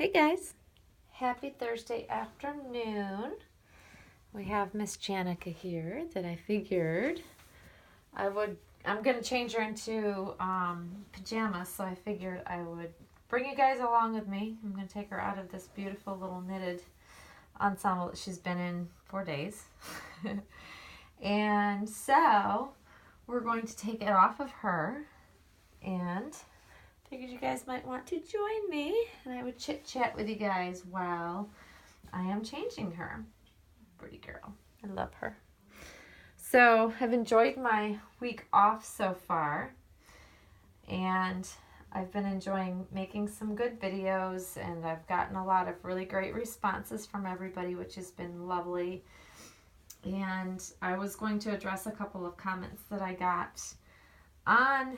Hey guys, happy Thursday afternoon. We have Miss Janika here that I figured I'm going to change her into pajamas, so I figured I would bring you guys along with me. I'm going to take her out of this beautiful little knitted ensemble that she's been in for days. And so we're going to take it off of her, and figured you guys might want to join me, and I would chit chat with you guys while I am changing her. Pretty girl. I love her. So I've enjoyed my week off so far, and I've been enjoying making some good videos, and I've gotten a lot of really great responses from everybody, which has been lovely. And I was going to address a couple of comments that I got on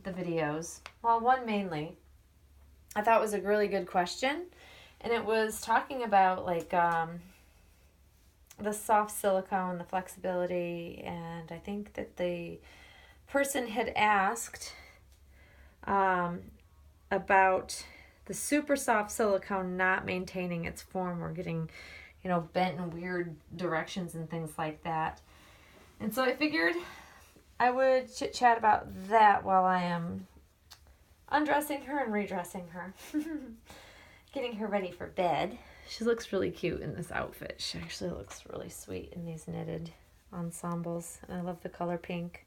the videos. Well, one mainly I thought was a really good question, and it was talking about like the soft silicone, the flexibility, and I think that the person had asked about the super soft silicone not maintaining its form or getting, bent in weird directions and things like that. And so I figured I would chit chat about that while I am undressing her and redressing her. Getting her ready for bed. She looks really cute in this outfit. She actually looks really sweet in these knitted ensembles. And I love the color pink.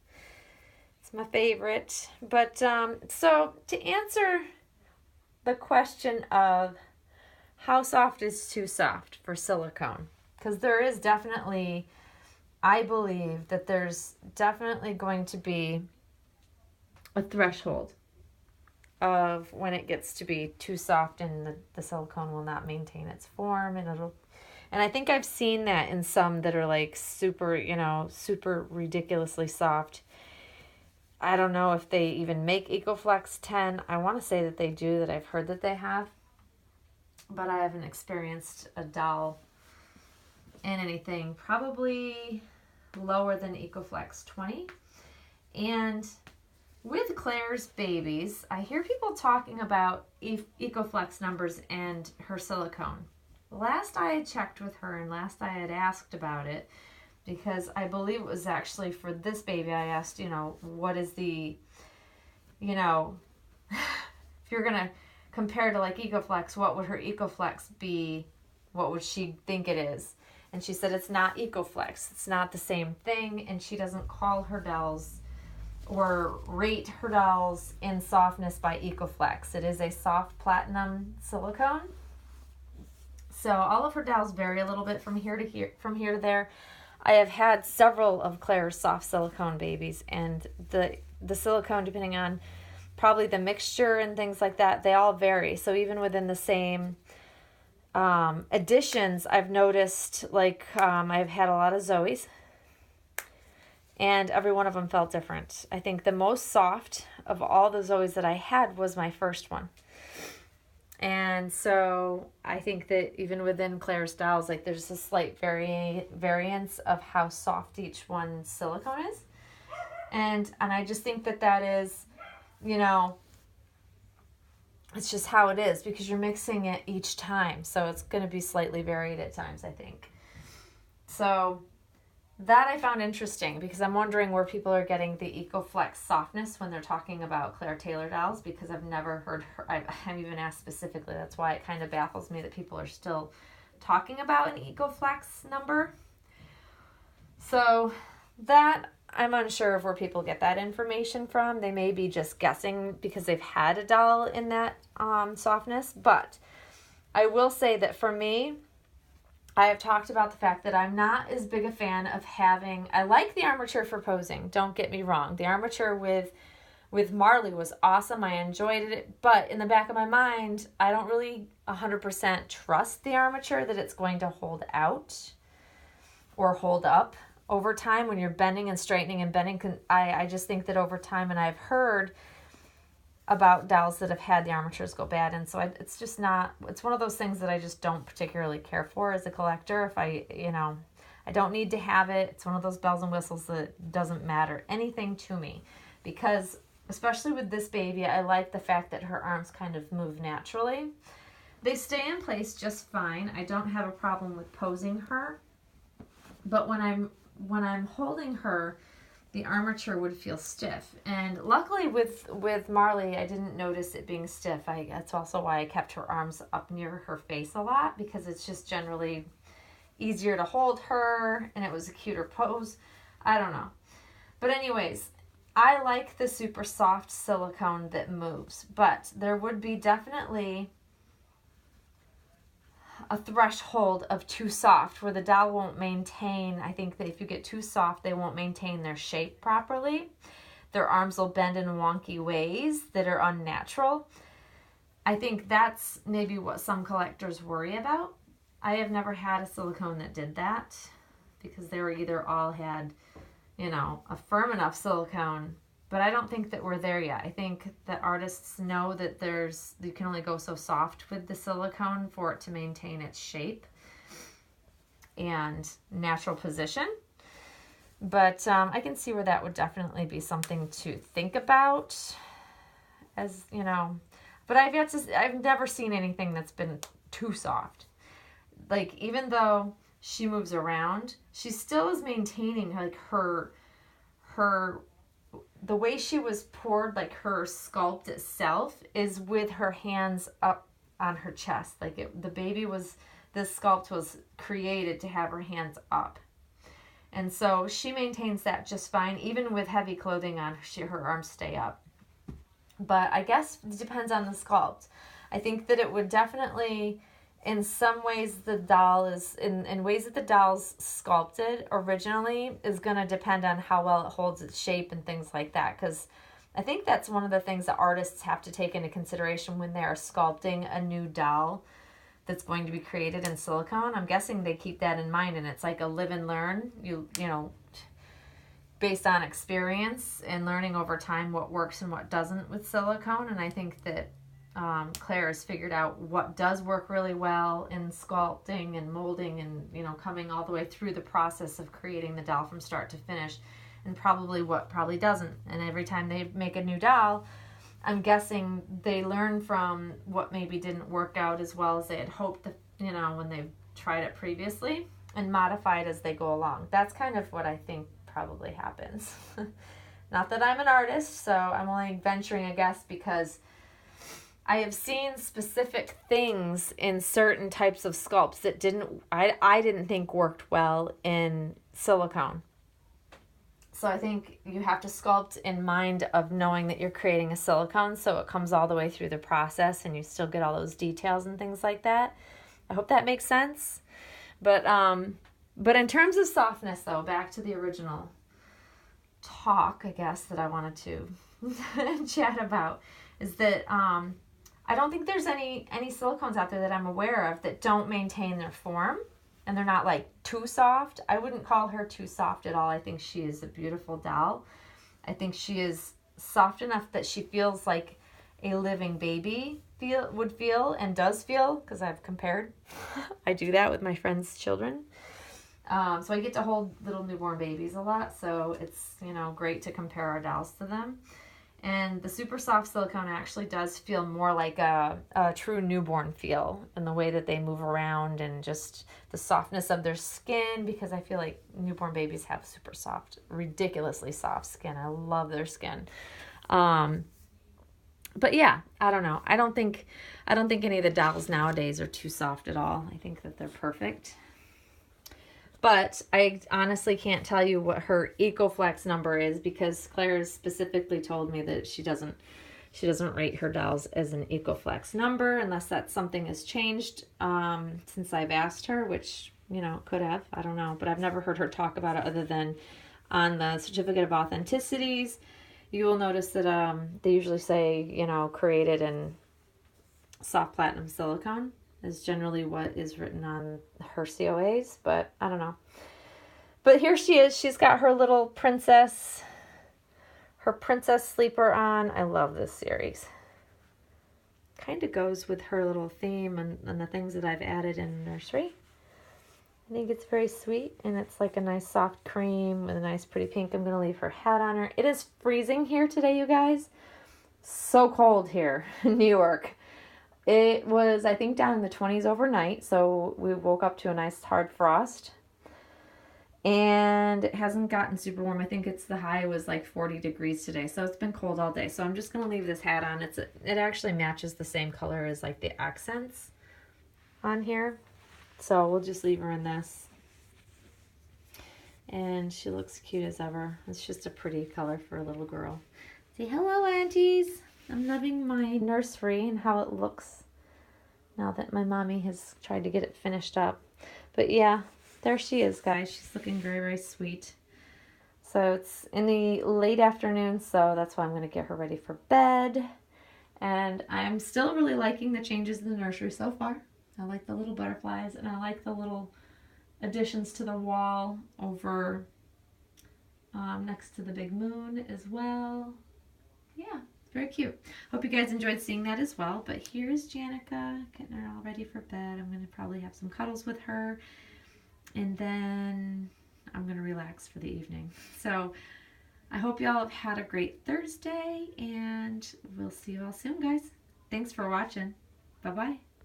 It's my favorite. But so to answer the question of how soft is too soft for silicone, because there is definitely, I believe that there's definitely going to be a threshold of when it gets to be too soft and the silicone will not maintain its form, and I think I've seen that in some that are like super ridiculously soft. I don't know if they even make EcoFlex 10. I want to say that they do, that I've heard that they have, but I haven't experienced a doll in anything probably lower than EcoFlex 20. And with Claire's babies, I hear people talking about EcoFlex numbers and her silicone. Last I had checked with her and last I had asked about it, because I believe it was actually for this baby, I asked, what is the, if you're going to compare to like EcoFlex, what would her EcoFlex be? What would she think it is? And she said it's not EcoFlex. It's not the same thing, and she doesn't call her dolls or rate her dolls in softness by EcoFlex. It is a soft platinum silicone. So all of her dolls vary a little bit from here to there. I have had several of Claire's soft silicone babies, and the silicone, depending on probably the mixture and things like that, they all vary. So even within the same additions, I've noticed, like I've had a lot of Zoe's, and every one of them felt different. I think the most soft of all the Zoe's that I had was my first one. And so I think that even within Claire's dolls, like there's a slight variance of how soft each one's silicone is. And I just think that is, it's just how it is, because you're mixing it each time. So it's going to be slightly varied at times, I think. So that I found interesting, because I'm wondering where people are getting the EcoFlex softness when they're talking about Claire Taylor dolls, because I've never heard her, I haven't even asked specifically. That's why it kind of baffles me that people are still talking about an EcoFlex number. So that, I'm unsure of where people get that information from. They may be just guessing because they've had a doll in that softness. But I will say that for me, I have talked about the fact that I'm not as big a fan of having, I like the armature for posing, don't get me wrong. The armature with Marley was awesome. I enjoyed it. But in the back of my mind, I don't really 100% trust the armature that it's going to hold out or hold up over time when you're bending and straightening and bending. I just think that over time, and I've heard about dolls that have had the armatures go bad, and so it's just not, it's one of those things that I just don't particularly care for as a collector. If I don't need to have it. It's one of those bells and whistles that doesn't matter anything to me, because especially with this baby, I like the fact that her arms kind of move naturally. They stay in place just fine. I don't have a problem with posing her. But when I'm holding her, the armature would feel stiff. And luckily with Marley, I didn't notice it being stiff. That's also why I kept her arms up near her face a lot, because it's just generally easier to hold her, and it was a cuter pose. I don't know. But anyways, I like the super soft silicone that moves, but there would be definitely a threshold of too soft where the doll won't maintain. I think that if you get too soft, they won't maintain their shape properly. Their arms will bend in wonky ways that are unnatural. I think that's maybe what some collectors worry about. I have never had a silicone that did that, because they were either all had, a firm enough silicone, but I don't think that we're there yet. I think that artists know that you can only go so soft with the silicone for it to maintain its shape and natural position. But I can see where that would definitely be something to think about, as but I've never seen anything that's been too soft. Like, even though she moves around, she still is maintaining like her the way she was poured, like her sculpt itself is with her hands up on her chest. Like this sculpt was created to have her hands up. And so she maintains that just fine. Even with heavy clothing on, her arms stay up. But I guess it depends on the sculpt. I think that it would definitely, in some ways, the doll is, in ways that the doll's sculpted originally, is going to depend on how well it holds its shape and things like that. Because I think that's one of the things that artists have to take into consideration when they are sculpting a new doll that's going to be created in silicone. I'm guessing they keep that in mind, and it's like a live and learn, based on experience and learning over time what works and what doesn't with silicone. And I think that Claire has figured out what does work really well in sculpting and molding and, coming all the way through the process of creating the doll from start to finish, and what probably doesn't. And every time they make a new doll, I'm guessing they learn from what maybe didn't work out as well as they had hoped, when they tried it previously, and modify it as they go along. That's kind of what I think probably happens. Not that I'm an artist, so I'm only venturing a guess, because I have seen specific things in certain types of sculpts that I didn't think worked well in silicone. So I think you have to sculpt in mind of knowing that you're creating a silicone, so it comes all the way through the process and you still get all those details and things like that. I hope that makes sense. But in terms of softness, though, back to the original talk, I guess, that I wanted to chat about, is that I don't think there's any silicones out there that I'm aware of that don't maintain their form, and they're not like too soft. I wouldn't call her too soft at all. I think she is a beautiful doll. I think she is soft enough that she feels like a living baby would feel and does feel, because I've compared. I do that with my friends' children. So I get to hold little newborn babies a lot, so it's, great to compare our dolls to them. And the super soft silicone actually does feel more like a true newborn feel in the way that they move around and just the softness of their skin, because I feel like newborn babies have super soft, ridiculously soft skin. I love their skin. But yeah, I don't know. I don't think any of the dolls nowadays are too soft at all. I think that they're perfect. But I honestly can't tell you what her EcoFlex number is, because Claire has specifically told me that she doesn't rate her dolls as an EcoFlex number, unless that's something has changed since I've asked her, which, could have. I don't know. But I've never heard her talk about it other than on the certificate of authenticities. You will notice that they usually say, created in soft platinum silicone is generally what is written on her COAs, but I don't know. But here she is. She's got her little princess sleeper on. I love this series. Kind of goes with her little theme and the things that I've added in nursery. I think it's very sweet, and it's like a nice soft cream with a nice pretty pink. I'm going to leave her hat on her. It is freezing here today, you guys. So cold here in New York. It was, I think, down in the 20s overnight, so we woke up to a nice hard frost. And it hasn't gotten super warm. I think the high was like 40 degrees today, so it's been cold all day. So I'm just going to leave this hat on. It actually matches the same color as like the accents on here. So we'll just leave her in this. And she looks cute as ever. It's just a pretty color for a little girl. Say hello, aunties. I'm loving my nursery and how it looks now that my mommy has tried to get it finished up. But yeah, there she is, guys. She's looking very, very sweet. So it's in the late afternoon, so that's why I'm going to get her ready for bed. And I'm still really liking the changes in the nursery so far. I like the little butterflies, and I like the little additions to the wall over next to the big moon as well. Yeah, very cute. Hope you guys enjoyed seeing that as well. But here's Janika getting her all ready for bed. I'm going to probably have some cuddles with her, and then I'm going to relax for the evening. So I hope y'all have had a great Thursday, and we'll see you all soon, guys. Thanks for watching. Bye-bye.